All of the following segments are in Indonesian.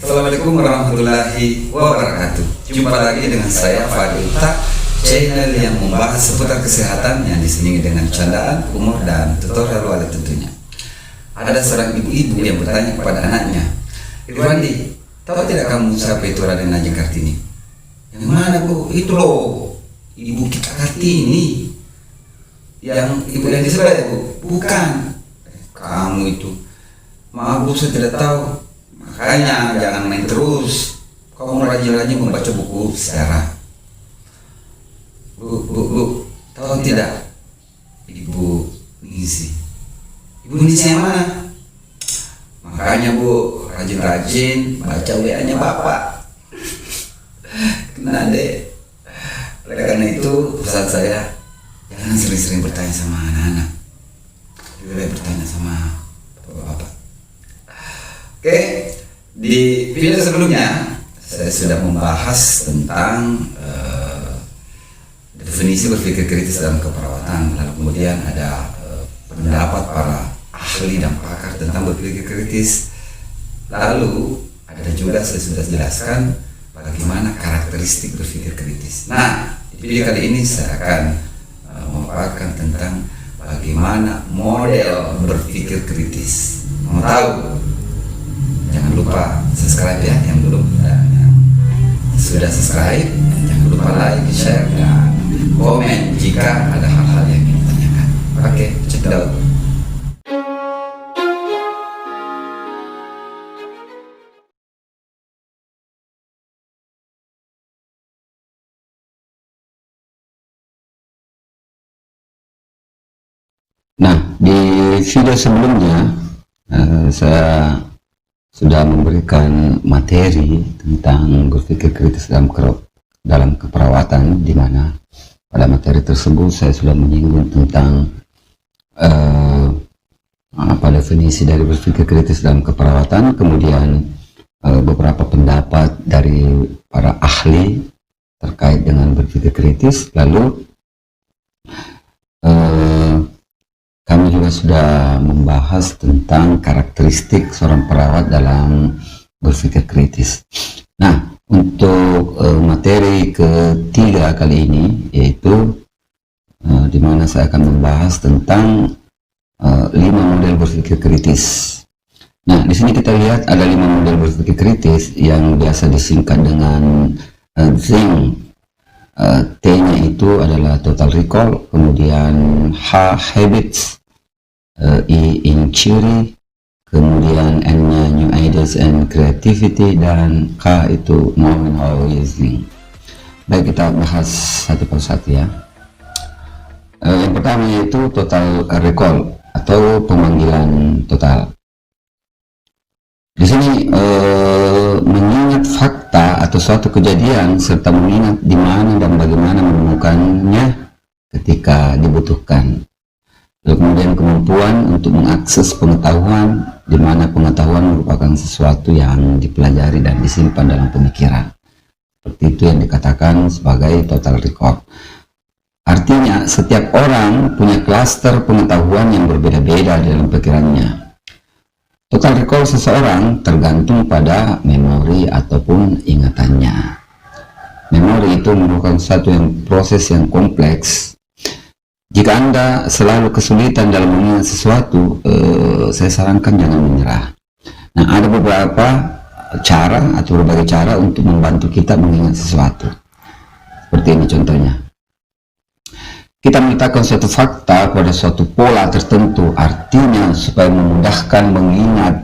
Assalamualaikum warahmatullahi wabarakatuh. Jumpa lagi dengan saya Fadil Tak, channel yang membahas seputar kesehatan yang diselingi dengan candaan, humor, dan tutorial wala tentunya. Ada seorang ibu-ibu yang bertanya kepada anaknya, "Irwandi, tahu tidak kamu siapa itu Raden Ajeng Kartini?" "Yang mana, Bu?" "Itu loh, Ibu kita Kartini. Yang ibu yang di sebelah ya, Bu?" "Bukan." "Kamu itu." "Maaf, Bu, saya tidak tahu." "Makanya jangan main terus. Kau mau rajin-rajin membaca buku sejarah." Bu, tahu tidak? Ibu Ningsih." "Ibu Ningsih yang mana?" "Makanya, Bu, rajin-rajin baca WA-nya Bapak." Kena deh. Oleh karena itu, pesan saya, jangan sering-sering bertanya sama anak-anak. Lebih baik bertanya sama Bapak. Oke, di video sebelumnya saya sudah membahas tentang definisi berpikir kritis dalam keperawatan. Lalu kemudian ada pendapat para ahli dan pakar tentang berpikir kritis. Lalu ada juga saya sudah jelaskan bagaimana karakteristik berpikir kritis. Nah, di video kali ini saya akan memaparkan tentang bagaimana model berpikir kritis. Mau tahu? Jangan lupa subscribe ya, yang belum, dan yang sudah subscribe jangan lupa like, share, dan komen jika ada hal-hal yang ingin ditanyakan. Oke, check it out. Nah, di video sebelumnya saya sudah memberikan materi tentang berpikir kritis dalam keperawatan, di mana pada materi tersebut saya sudah menyinggung tentang apa definisi dari berpikir kritis dalam keperawatan, kemudian beberapa pendapat dari para ahli terkait dengan berpikir kritis. Lalu kami juga sudah membahas tentang karakteristik seorang perawat dalam berpikir kritis. Nah, untuk materi ketiga kali ini, yaitu di mana saya akan membahas tentang 5 model berpikir kritis. Nah, di sini kita lihat ada 5 model berpikir kritis yang biasa disingkat dengan ZING. T-nya itu adalah total recall, kemudian H habits, I inquiry, kemudian N-nya new ideas and creativity, dan K itu knowing how using. Baik, kita bahas satu persatu ya. Yang pertama yaitu total recall atau pemanggilan total. Di sini mengingat fakta atau suatu kejadian serta mengingat di mana dan bagaimana menemukannya ketika dibutuhkan. Lalu kemudian kemampuan untuk mengakses pengetahuan, di mana pengetahuan merupakan sesuatu yang dipelajari dan disimpan dalam pemikiran. Seperti itu yang dikatakan sebagai total recall. Artinya setiap orang punya klaster pengetahuan yang berbeda-beda dalam pikirannya. Total recall seseorang tergantung pada memori ataupun ingatannya. Memori itu merupakan proses yang kompleks. Jika Anda selalu kesulitan dalam mengingat sesuatu, saya sarankan jangan menyerah. Nah, ada beberapa cara atau berbagai cara untuk membantu kita mengingat sesuatu. Seperti ini contohnya. Kita meletakkan suatu fakta pada suatu pola tertentu, artinya supaya memudahkan mengingat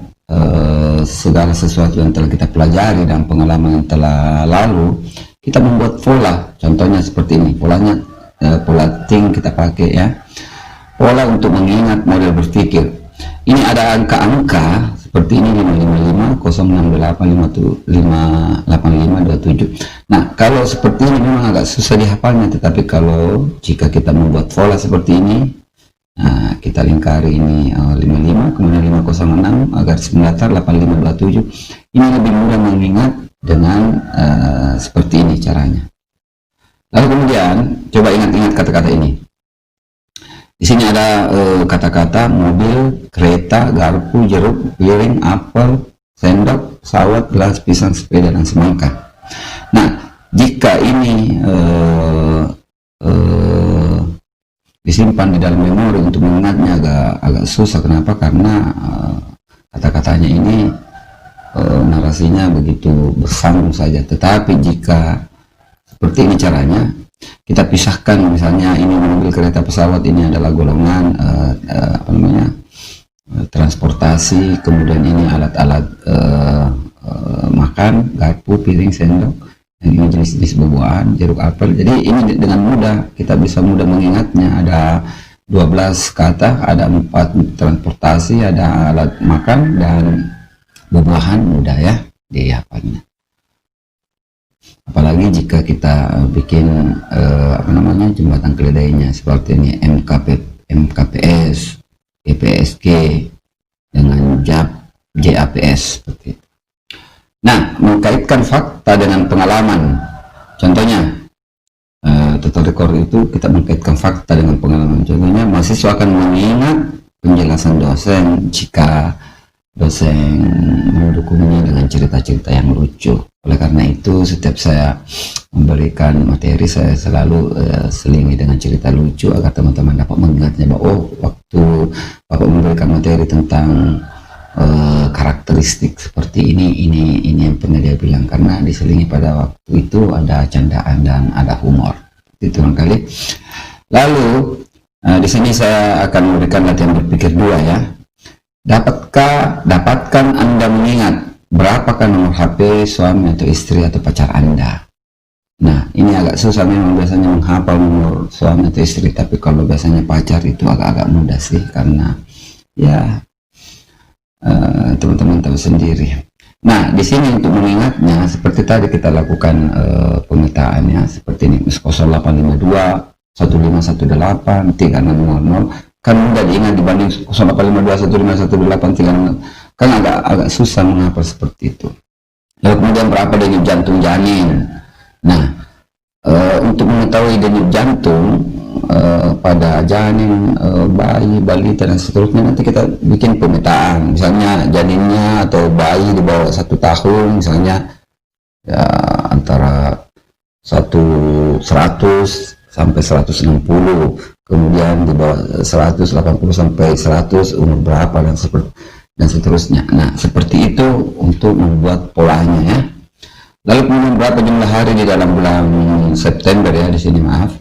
segala sesuatu yang telah kita pelajari dan pengalaman yang telah lalu, kita membuat pola. Contohnya seperti ini, polanya pola Ting kita pakai ya. Pola untuk mengingat model berpikir. Ini ada angka-angka seperti ini, 555 068 585 27. Nah, kalau seperti ini memang agak susah dihafalnya, tetapi kalau jika kita membuat pola seperti ini, nah, kita lingkari ini 55 kemudian 506 agar datar 8527, ini lebih mudah mengingat dengan seperti ini caranya. Lalu kemudian coba ingat-ingat kata-kata ini. Di sini ada kata-kata mobil, kereta, garpu, jeruk, piring, apel, sendok, pesawat, gelas, pisang, sepeda, dan semangka. Nah, jika ini disimpan di dalam memori, untuk mengingatnya agak susah. Kenapa? Karena kata-katanya ini narasinya begitu bersambung saja. Tetapi jika seperti ini caranya, kita pisahkan, misalnya ini mobil, kereta, pesawat, ini adalah golongan transportasi, kemudian ini alat-alat makan, garpu, piring, sendok, dan ini jenis-jenis buah-buahan, jeruk, apel. Jadi ini dengan mudah kita bisa mudah mengingatnya. Ada 12 kata, ada 4 transportasi, ada alat makan dan buah-buahan, mudah ya dihafalnya. Apalagi jika kita bikin jembatan keledainya seperti ini, MKPS, GPSG dengan JAPS seperti itu. Nah, mengkaitkan fakta dengan pengalaman, contohnya total record itu kita mengkaitkan fakta dengan pengalaman. Contohnya, mahasiswa akan mengingat penjelasan dosen jika dosen mendukungnya dengan cerita-cerita yang lucu. Oleh karena itu, setiap saya memberikan materi, saya selalu selingi dengan cerita lucu agar teman-teman dapat mengingatnya bahwa waktu Bapak memberikan materi tentang karakteristik seperti ini yang pernah dia bilang, karena diselingi pada waktu itu ada candaan dan ada humor. Itu kali. Lalu di sini saya akan memberikan latihan berpikir 2 ya. Dapatkan Anda mengingat berapakah nomor HP suami atau istri atau pacar Anda. Nah, ini agak susah memang biasanya menghafal nomor suami atau istri, tapi kalau biasanya pacar itu agak-agak mudah sih, karena ya teman-teman tahu sendiri. Nah, di sini untuk mengingatnya seperti tadi kita lakukan pemetaannya seperti ini, 0852 1518 3600, kan mudah diingat dibanding 0852 1518 3600, kan agak susah mengapa seperti itu. Lalu kemudian berapa denyut jantung janin. Nah, untuk mengetahui denyut jantung pada janin, bayi, balita, dan seterusnya, nanti kita bikin pemetaan. Misalnya janinnya atau bayi di bawah 1 tahun, misalnya ya, antara 100 sampai 160, kemudian di bawah 180 sampai 100 umur berapa, dan seterusnya. Nah, seperti itu untuk membuat polanya ya. Lalu kemudian berapa jumlah hari di dalam bulan September ya, di sini maaf,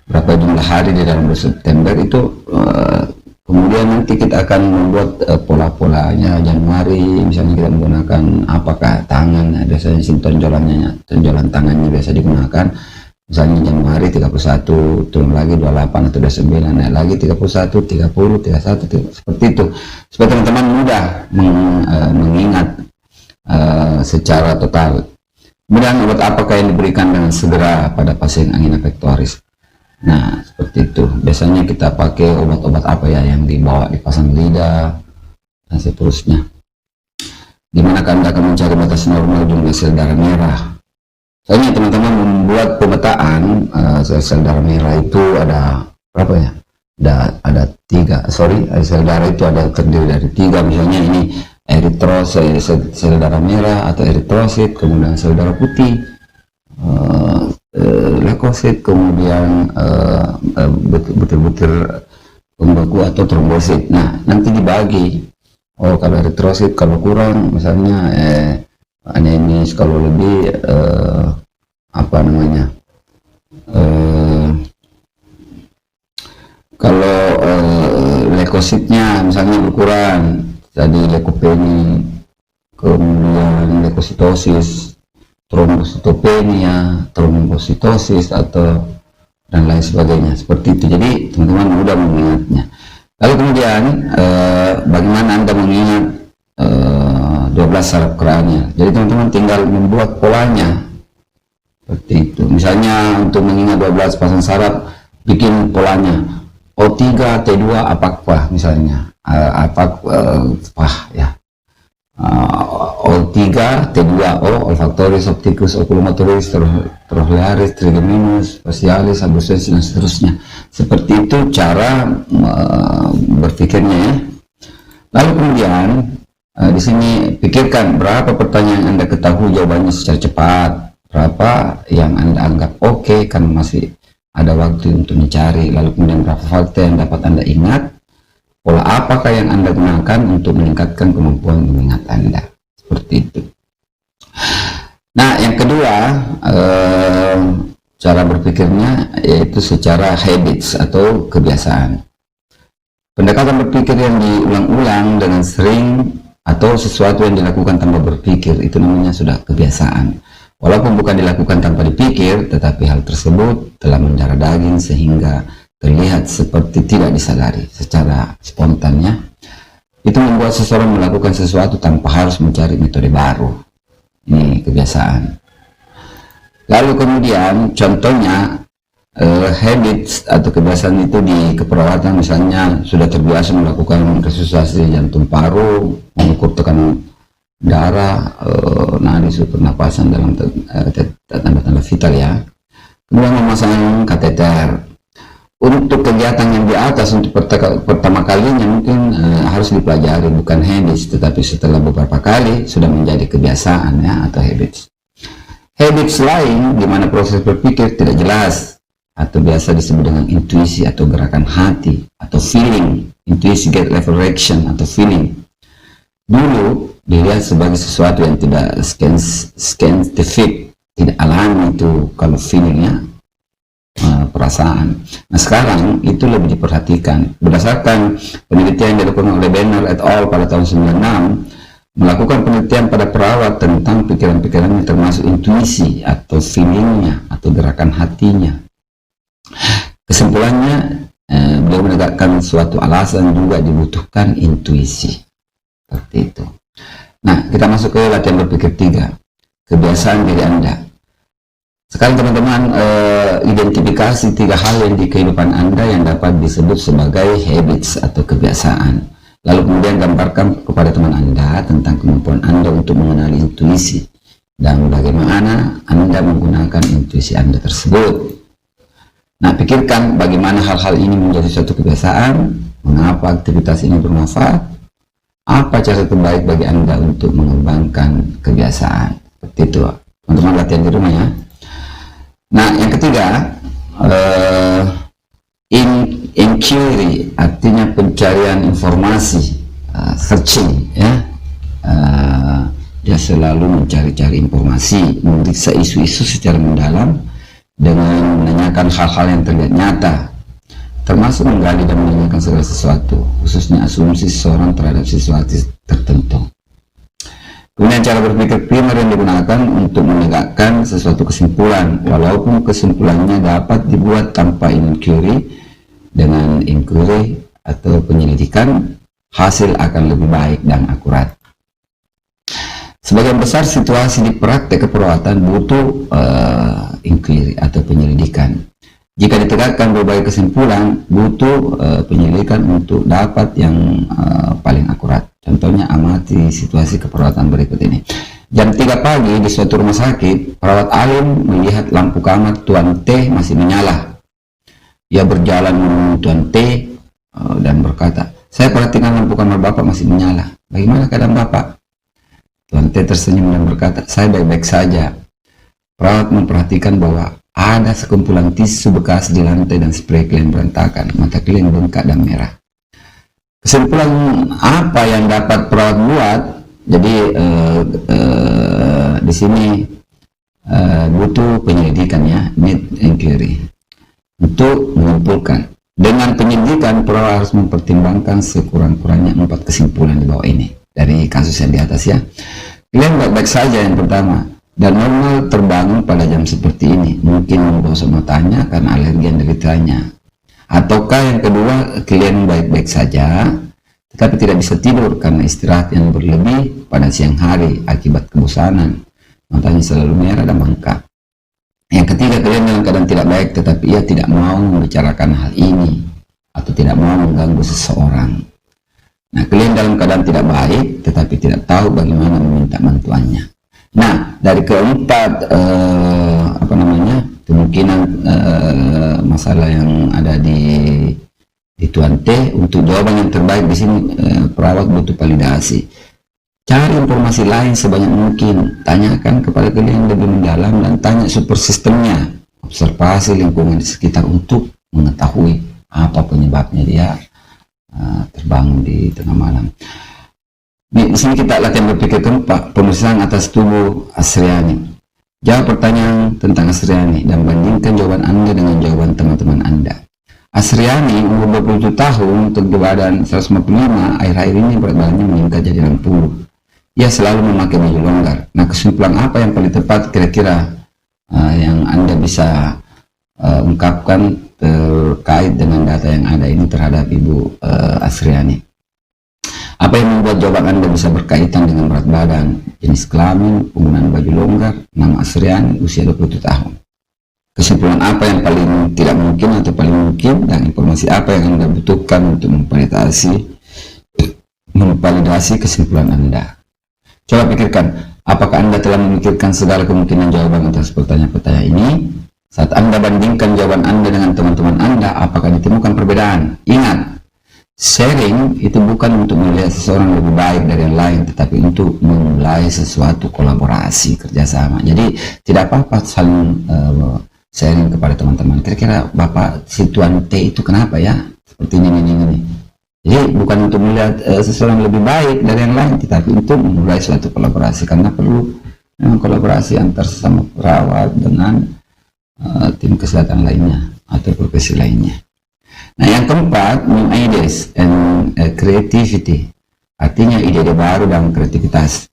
berapa jumlah hari di dalam bulan September itu. Kemudian nanti kita akan membuat pola-polanya. Januari misalnya kita menggunakan apakah tangan, biasanya tonjolan tangannya biasa digunakan. Misalnya Januari 31, turun lagi 28 atau 29, naik lagi 31, 30, 31, seperti itu. Supaya teman-teman mudah mengingat secara total. Kemudian obat apakah yang diberikan dengan segera pada pasien angina pektoris. Nah, seperti itu. Biasanya kita pakai obat-obat apa ya yang dibawa dipasang lidah dan seterusnya. Gimana Anda akan mencari batas normal jumlah sel darah merah? Soalnya teman-teman membuat pemetaan sel darah merah itu ada berapa ya? Ada 3. Sel darah itu ada terdiri dari 3. Misalnya ini eritrosit, sel darah merah atau eritrosit, kemudian sel darah putih, leukosit, kemudian butir-butir pembeku atau trombosit. Nah, nanti dibagi. Oh, kalau eritrosit kalau kurang, misalnya anemis, kalau lebih kalau leukositnya misalnya berkurang, jadi leukopenia, kemudian leukositosis, trombositopenia, trombositosis, atau dan lain sebagainya, seperti itu. Jadi teman-teman mudah mengingatnya. Lalu kemudian bagaimana Anda mengingat 12 saraf kranial? Jadi teman-teman tinggal membuat polanya seperti itu. Misalnya untuk mengingat 12 pasang saraf, bikin polanya O3 T2 apakah misalnya ya, O3 T2 O olfaktoris, opticus, oculomotoris, trochlearis, trigeminus, facialis, abscessus, dan seterusnya. Seperti itu cara berpikirnya ya. Lalu kemudian Di sini pikirkan berapa pertanyaan yang Anda ketahui jawabannya secara cepat, berapa yang Anda anggap oke karena masih ada waktu untuk mencari, lalu kemudian berapa fakta yang dapat Anda ingat, pola apakah yang Anda gunakan untuk meningkatkan kemampuan mengingat Anda. Seperti itu. Nah, yang kedua, cara berpikirnya yaitu secara habits atau kebiasaan. Pendekatan berpikir yang diulang-ulang dengan sering atau sesuatu yang dilakukan tanpa berpikir, itu namanya sudah kebiasaan. Walaupun bukan dilakukan tanpa dipikir, tetapi hal tersebut telah mendarah daging sehingga terlihat seperti tidak disadari secara spontannya. Itu membuat seseorang melakukan sesuatu tanpa harus mencari metode baru. Ini kebiasaan. Lalu kemudian contohnya habits atau kebiasaan itu di keperawatan, misalnya sudah terbiasa melakukan resusitasi jantung paru, mengukur tekanan darah, nadi pernapasan dalam tanda-tanda vital ya, kemudian memasang kateter. Untuk kegiatan yang di atas untuk pertama kalinya mungkin harus dipelajari, bukan habits, tetapi setelah beberapa kali sudah menjadi kebiasaan ya, atau habits. Habits lain di mana proses berpikir tidak jelas atau biasa disebut dengan intuisi atau gerakan hati atau feeling. Intuisi, gut level reaction atau feeling dulu dilihat sebagai sesuatu yang tidak scientific, tidak alami itu kalau feelingnya, perasaan. Nah, sekarang itu lebih diperhatikan. Berdasarkan penelitian yang dilakukan oleh Benner et al. Pada tahun 96, melakukan penelitian pada perawat tentang pikiran-pikirannya termasuk intuisi atau feelingnya atau gerakan hatinya. Kesimpulannya, beliau menegakkan suatu alasan juga dibutuhkan intuisi. Seperti itu. Nah, kita masuk ke latihan berpikir 3. Kebiasaan diri Anda. Sekarang teman-teman identifikasi 3 hal yang di kehidupan Anda yang dapat disebut sebagai habits atau kebiasaan. Lalu kemudian gambarkan kepada teman Anda tentang kemampuan Anda untuk mengenali intuisi dan bagaimana Anda menggunakan intuisi Anda tersebut. Nah, pikirkan bagaimana hal-hal ini menjadi suatu kebiasaan, mengapa aktivitas ini bermanfaat, apa cara terbaik bagi Anda untuk mengembangkan kebiasaan. Seperti itu, teman-teman, latihan di rumah ya. Nah, yang ketiga, inquiry, artinya pencarian informasi, searching ya. Dia selalu mencari-cari informasi, memeriksa isu-isu secara mendalam dengan menanyakan hal-hal yang terlihat nyata, termasuk menggali dan menanyakan segala sesuatu, khususnya asumsi seseorang terhadap sesuatu tertentu. Kemudian cara berpikir primer yang digunakan untuk menegakkan sesuatu kesimpulan, walaupun kesimpulannya dapat dibuat tanpa inquiry. Dengan inquiry atau penyelidikan, hasil akan lebih baik dan akurat. Sebagian besar situasi di praktek keperawatan butuh inquiry atau penyelidikan. Jika ditegakkan berbagai kesimpulan, butuh penyelidikan untuk dapat yang paling akurat. Contohnya, amati situasi keperawatan berikut ini. Jam 3 pagi di suatu rumah sakit, perawat alim melihat lampu kamar Tuan T masih menyala. Ia berjalan menemui Tuan T dan berkata, "Saya perhatikan lampu kamar Bapak masih menyala. Bagaimana keadaan Bapak?" Tuan T tersenyum dan berkata, "Saya baik-baik saja." Perawat memperhatikan bahwa ada sekumpulan tisu bekas di lantai dan spray klien berantakan. Mata klien bengkak dan merah. Kesimpulan apa yang dapat perawat buat? Jadi di sini butuh penyelidikan ya, need inquiry, untuk mengumpulkan. Dengan penyelidikan, perawat harus mempertimbangkan sekurang-kurangnya 4 kesimpulan di bawah ini dari kasus yang di atas ya. Klien baik-baik saja yang pertama, dan normal terbangun pada jam seperti ini, mungkin menggosok matanya karena alergi yang deritanya. Ataukah yang kedua, klien baik-baik saja tetapi tidak bisa tidur karena istirahat yang berlebih pada siang hari akibat kebosanan, matanya selalu merah dan bengkak. Yang ketiga, klien dalam keadaan tidak baik tetapi ia tidak mau membicarakan hal ini atau tidak mau mengganggu seseorang. Nah, klien dalam keadaan tidak baik tetapi tidak tahu bagaimana meminta bantuannya. Nah, dari keempat kemungkinan masalah yang ada di Tuan T, untuk jawaban yang terbaik di sini perawat butuh validasi. Cari informasi lain sebanyak mungkin, tanyakan kepada kalian yang lebih mendalam, dan tanya super sistemnya, observasi lingkungan di sekitar untuk mengetahui apa penyebabnya dia terbangun di tengah malam. Di sini kita latihan berpikir keempat, pemeriksaan atas tubuh Asriani. Jawab pertanyaan tentang Asriani dan bandingkan jawaban Anda dengan jawaban teman-teman Anda. Asriani umur 27 tahun, tinggi badan 155, akhir-akhir ini berat badannya meningkat jadi 60. Ia selalu memakai baju longgar. Nah, kesimpulan apa yang paling tepat kira-kira yang Anda bisa ungkapkan terkait dengan data yang ada ini terhadap Ibu Asriani? Apa yang membuat jawaban Anda bisa berkaitan dengan berat badan, jenis kelamin, penggunaan baju longgar, nama Asriani, usia 27 tahun? Kesimpulan apa yang paling tidak mungkin atau paling mungkin, dan informasi apa yang Anda butuhkan untuk memvalidasi kesimpulan Anda? Coba pikirkan, apakah Anda telah memikirkan segala kemungkinan jawaban atas pertanyaan-pertanyaan ini? Saat Anda bandingkan jawaban Anda dengan teman-teman Anda, apakah ditemukan perbedaan? Ingat, sharing itu bukan untuk melihat seseorang lebih baik dari yang lain, tetapi untuk memulai sesuatu kolaborasi, kerjasama. Jadi tidak apa-apa saling sharing kepada teman-teman. Kira-kira Bapak si Tuan T itu kenapa ya? Seperti ini. Jadi bukan untuk melihat seseorang lebih baik dari yang lain, tetapi untuk memulai suatu kolaborasi, karena perlu kolaborasi antar sesama perawat dengan tim kesehatan lainnya atau profesi lainnya. Nah, yang keempat, new ideas and creativity, artinya ide-ide baru dan kreativitas.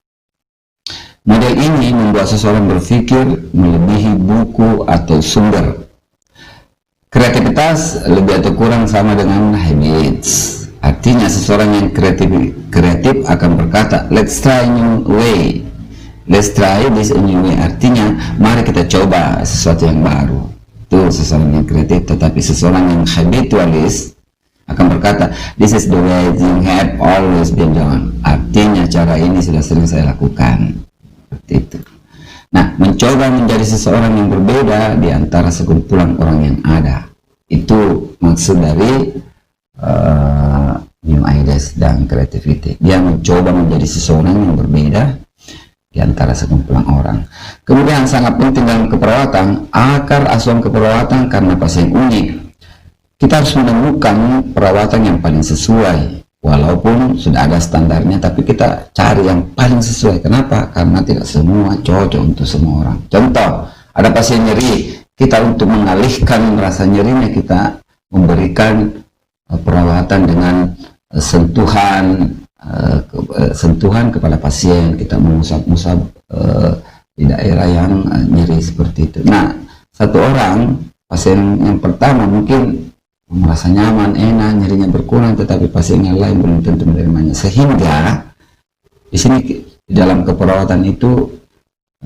Model ini membuat seseorang berpikir melebihi buku atau sumber. Kreativitas lebih atau kurang sama dengan habits. Artinya seseorang yang kreatif akan berkata, let's try new way, let's try this a new way. Artinya mari kita coba sesuatu yang baru. Itu seseorang yang kreatif. Tetapi seseorang yang habitualis akan berkata, this is the way things have always been done. Artinya cara ini sudah sering saya lakukan. Seperti itu. Nah, mencoba menjadi seseorang yang berbeda di antara sekumpulan orang yang ada, itu maksud dari new ideas dan creativity. Dia mencoba menjadi seseorang yang berbeda di antara sekumpulan orang. Kemudian sangat penting dalam keperawatan, akar asuhan keperawatan karena pasien unik. Kita harus menemukan perawatan yang paling sesuai. Walaupun sudah ada standarnya, tapi kita cari yang paling sesuai. Kenapa? Karena tidak semua cocok untuk semua orang. Contoh, ada pasien nyeri, kita untuk mengalihkan rasa nyerinya, kita memberikan perawatan dengan sentuhan kepada pasien, kita mengusap-usap di daerah yang nyeri seperti itu. Nah, satu orang pasien yang pertama mungkin merasa nyaman, enak, nyerinya berkurang, tetapi pasien yang lain belum tentu menerimanya. Sehingga di sini di dalam keperawatan itu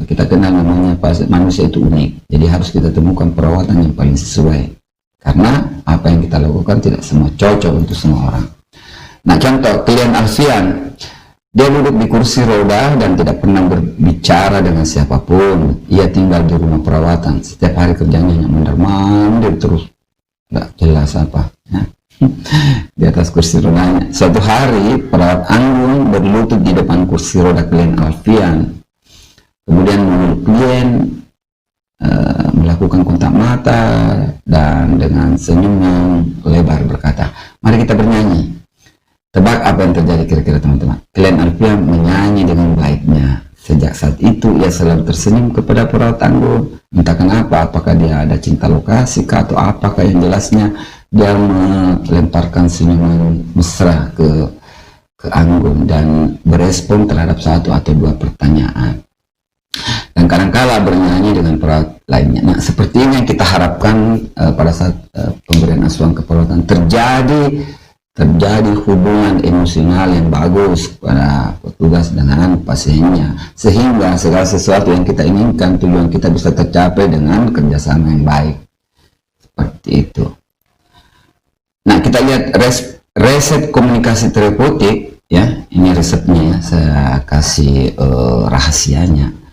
kita kenal namanya manusia itu unik. Jadi harus kita temukan perawatan yang paling sesuai. Karena apa yang kita lakukan tidak semua cocok untuk semua orang. Nah, contoh klien Alfian, dia duduk di kursi roda dan tidak pernah berbicara dengan siapapun. Ia tinggal di rumah perawatan. Setiap hari kerjanya hanya mondar-mandir terus, nggak jelas apa ya. Di atas kursi rodanya. Suatu hari perawat Anggun berlutut di depan kursi roda klien Alfian. Kemudian menurut klien melakukan kontak mata dan dengan senyum yang lebar berkata, mari kita bernyanyi. Tebak apa yang terjadi kira-kira teman-teman? Klien Alfian menyanyi dengan baiknya. Sejak saat itu ia selalu tersenyum kepada perawat Anggun. Entah kenapa, apakah dia ada cinta lokasi kah, atau apakah yang jelasnya dia melemparkan senyuman mesra ke Anggun dan berespon terhadap satu atau dua pertanyaan. Dan kadang-kala bernyanyi dengan perawat lainnya. Nah, seperti ini yang kita harapkan pada saat pemberian asuhan keperawatan, terjadi hubungan emosional yang bagus pada petugas dengan pasiennya, sehingga segala sesuatu yang kita inginkan, tujuan kita bisa tercapai dengan kerjasama yang baik. Seperti itu. Nah, kita lihat resep komunikasi terapeutik ya. Ini resepnya ya, saya kasih rahasianya.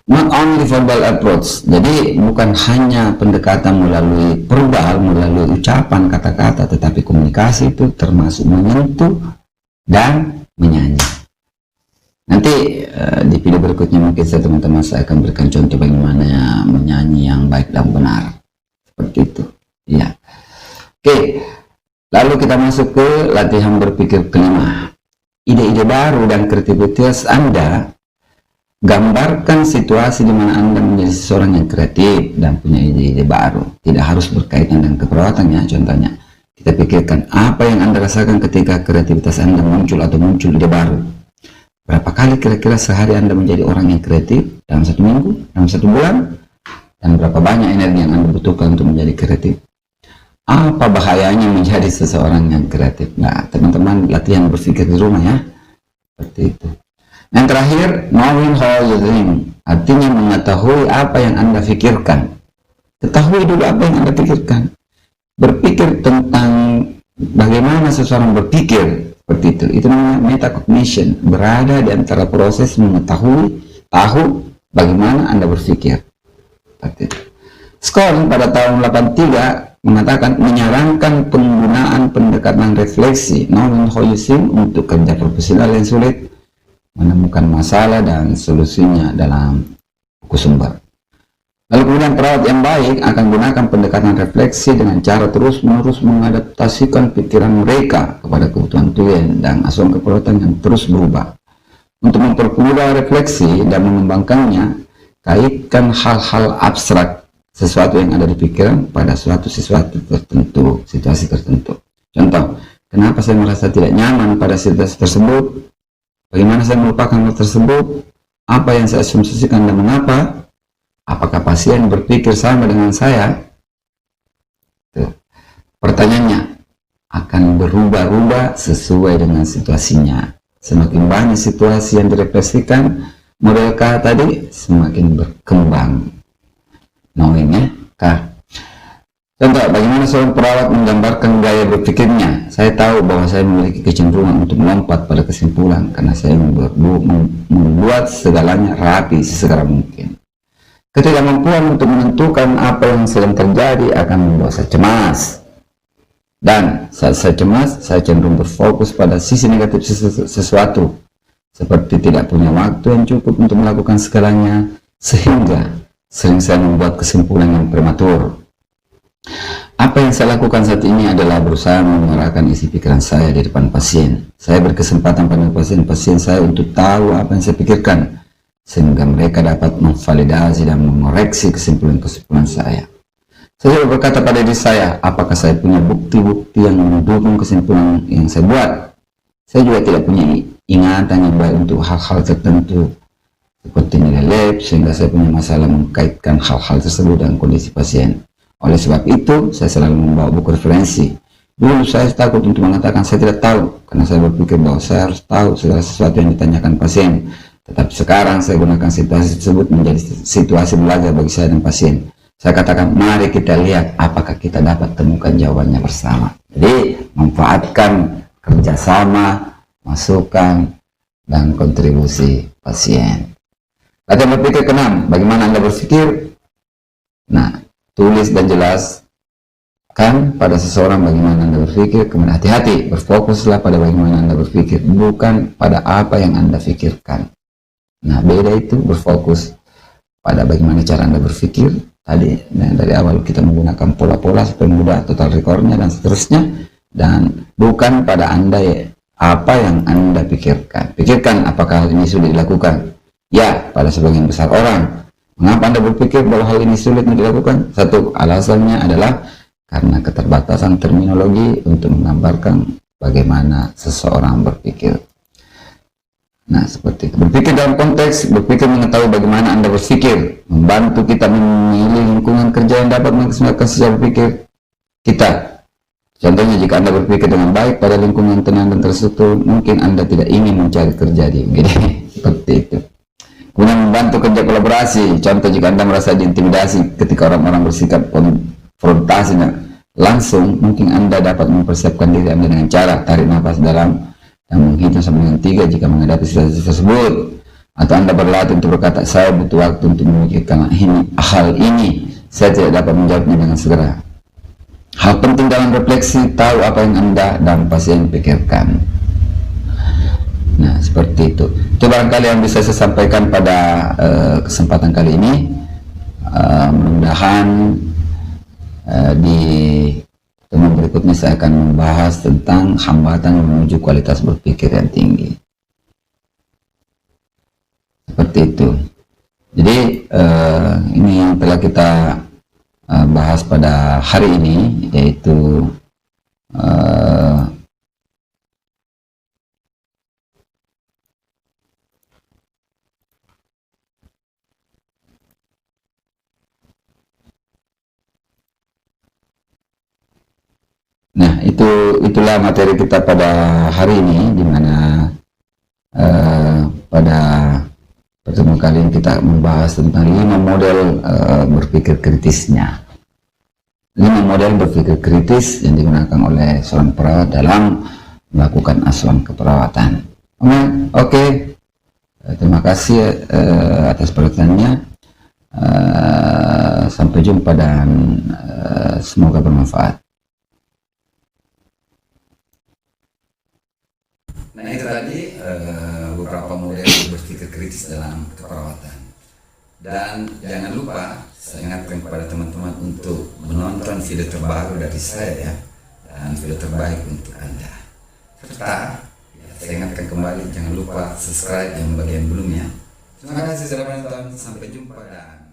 Not only verbal approach, jadi bukan hanya pendekatan melalui verbal, melalui ucapan kata-kata, tetapi komunikasi itu termasuk menyentuh dan menyanyi. Nanti di video berikutnya mungkin teman-teman saya akan berikan contoh bagaimana menyanyi yang baik dan benar. Seperti itu. Ya. Oke. Lalu kita masuk ke latihan berpikir kelima. Ide-ide baru dan kreativitas Anda. Gambarkan situasi di mana Anda menjadi seseorang yang kreatif dan punya ide-ide baru. Tidak harus berkaitan dengan keperawatan ya. Contohnya, kita pikirkan apa yang Anda rasakan ketika kreativitas Anda muncul atau muncul ide baru. Berapa kali kira-kira sehari Anda menjadi orang yang kreatif dalam 1 minggu, dalam 1 bulan? Dan berapa banyak energi yang Anda butuhkan untuk menjadi kreatif? Apa bahayanya menjadi seseorang yang kreatif? Nah, teman-teman latihan berpikir di rumah ya. Seperti itu. Yang terakhir, knowing how you think, artinya mengetahui apa yang Anda pikirkan. Ketahui dulu apa yang Anda pikirkan. Berpikir tentang bagaimana seseorang berpikir, seperti itu. Itu namanya metacognition, berada di antara proses mengetahui, tahu bagaimana Anda berpikir. Seperti itu. Scott pada tahun 83 mengatakan menyarankan penggunaan pendekatan refleksi, knowing how you think, untuk kerja profesional yang sulit, menemukan masalah dan solusinya dalam buku sumber. Lalu kemudian perawat yang baik akan gunakan pendekatan refleksi dengan cara terus-menerus mengadaptasikan pikiran mereka kepada kebutuhan klien dan asuhan keperawatan yang terus berubah. Untuk mempermudah refleksi dan mengembangkannya, kaitkan hal-hal abstrak, sesuatu yang ada di pikiran pada sesuatu tertentu, situasi tertentu. Contoh, kenapa saya merasa tidak nyaman pada situasi tersebut? Bagaimana saya melupakan hal tersebut? Apa yang saya asumsikan dan mengapa? Apakah pasien berpikir sama dengan saya? Tuh. Pertanyaannya akan berubah-ubah sesuai dengan situasinya. Semakin banyak situasi yang direfleksikan, model K tadi semakin berkembang. Knowing ya, K. Contoh, bagaimana seorang perawat menggambarkan gaya berpikirnya? Saya tahu bahwa saya memiliki kecenderungan untuk melompat pada kesimpulan karena saya membuat segalanya rapi sesegera mungkin. Ketidakmampuan untuk menentukan apa yang sedang terjadi akan membuat saya cemas. Dan saat saya cemas, saya cenderung berfokus pada sisi negatif sesuatu, seperti tidak punya waktu yang cukup untuk melakukan segalanya, sehingga sering saya membuat kesimpulan yang prematur. Apa yang saya lakukan saat ini adalah berusaha mengarahkan isi pikiran saya di depan pasien. Saya berkesempatan pada pasien-pasien saya untuk tahu apa yang saya pikirkan, sehingga mereka dapat memvalidasi dan mengoreksi kesimpulan-kesimpulan saya. Saya juga berkata pada diri saya, apakah saya punya bukti-bukti yang mendukung kesimpulan yang saya buat? Saya juga tidak punya ingatan yang baik untuk hal-hal tertentu, seperti nilai lab, sehingga saya punya masalah mengkaitkan hal-hal tersebut dengan kondisi pasien. Oleh sebab itu, saya selalu membawa buku referensi. Dulu saya takut untuk mengatakan saya tidak tahu, karena saya berpikir bahwa saya harus tahu segala sesuatu yang ditanyakan pasien. Tetapi sekarang saya gunakan situasi tersebut menjadi situasi belajar bagi saya dan pasien. Saya katakan, mari kita lihat apakah kita dapat temukan jawabannya bersama. Jadi, manfaatkan kerjasama, masukan, dan kontribusi pasien. Latihan berpikir ke-6, bagaimana Anda berpikir? Nah, tulis dan jelaskan pada seseorang bagaimana Anda berpikir, kemudian hati-hati, berfokuslah pada bagaimana Anda berpikir, bukan pada apa yang Anda pikirkan. Nah, beda itu, berfokus pada bagaimana cara Anda berpikir. Tadi, dari awal kita menggunakan pola-pola supaya mudah total recall-nya dan seterusnya, dan bukan pada Anda ya, apa yang Anda pikirkan. Pikirkan apakah hal ini sudah dilakukan. Ya, pada sebagian besar orang. Mengapa Anda berpikir bahwa hal ini sulit untuk dilakukan? Satu, alasannya adalah karena keterbatasan terminologi untuk menggambarkan bagaimana seseorang berpikir. Nah, seperti itu. Berpikir dalam konteks, berpikir mengetahui bagaimana Anda berpikir, membantu kita memilih lingkungan kerja yang dapat memaksimalkan secara berpikir kita. Contohnya, jika Anda berpikir dengan baik pada lingkungan tenang dan terstruktur, mungkin Anda tidak ingin mencari kerja di UGD. Seperti itu. Kemudian membantu kerja kolaborasi. Contoh, jika Anda merasa diintimidasi ketika orang-orang bersikap konfrontasi langsung, mungkin Anda dapat mempersiapkan diri Anda dengan cara tarik nafas dalam dan menghitung sampai dengan 3 jika menghadapi situasi tersebut. Atau Anda berlatih untuk berkata, saya butuh waktu untuk memikirkan hal ini, saya tidak dapat menjawabnya dengan segera. Hal penting dalam refleksi, tahu apa yang Anda dan pasien pikirkan. Nah, Seperti itu barangkali yang bisa saya sampaikan pada kesempatan kali ini. Mudah-mudahan di temuan berikutnya saya akan membahas tentang hambatan menuju kualitas berpikir yang tinggi. Seperti itu. Jadi ini yang telah kita bahas pada hari ini, yaitu nah, itulah materi kita pada hari ini, di mana pada pertemuan kali ini kita membahas tentang 5 model berpikir kritisnya. 5 model berpikir kritis yang digunakan oleh seorang perawat dalam melakukan asuhan keperawatan. Oke. Terima kasih atas perhatiannya. Sampai jumpa dan semoga bermanfaat. Nah, itu tadi beberapa model berpikir kritis dalam keperawatan. Dan jangan lupa, saya ingatkan kepada teman-teman untuk menonton video terbaru dari saya ya, dan video terbaik untuk Anda. Serta saya ingatkan kembali, jangan lupa subscribe yang bagian belumnya. Terima kasih sudah menonton, sampai jumpa dan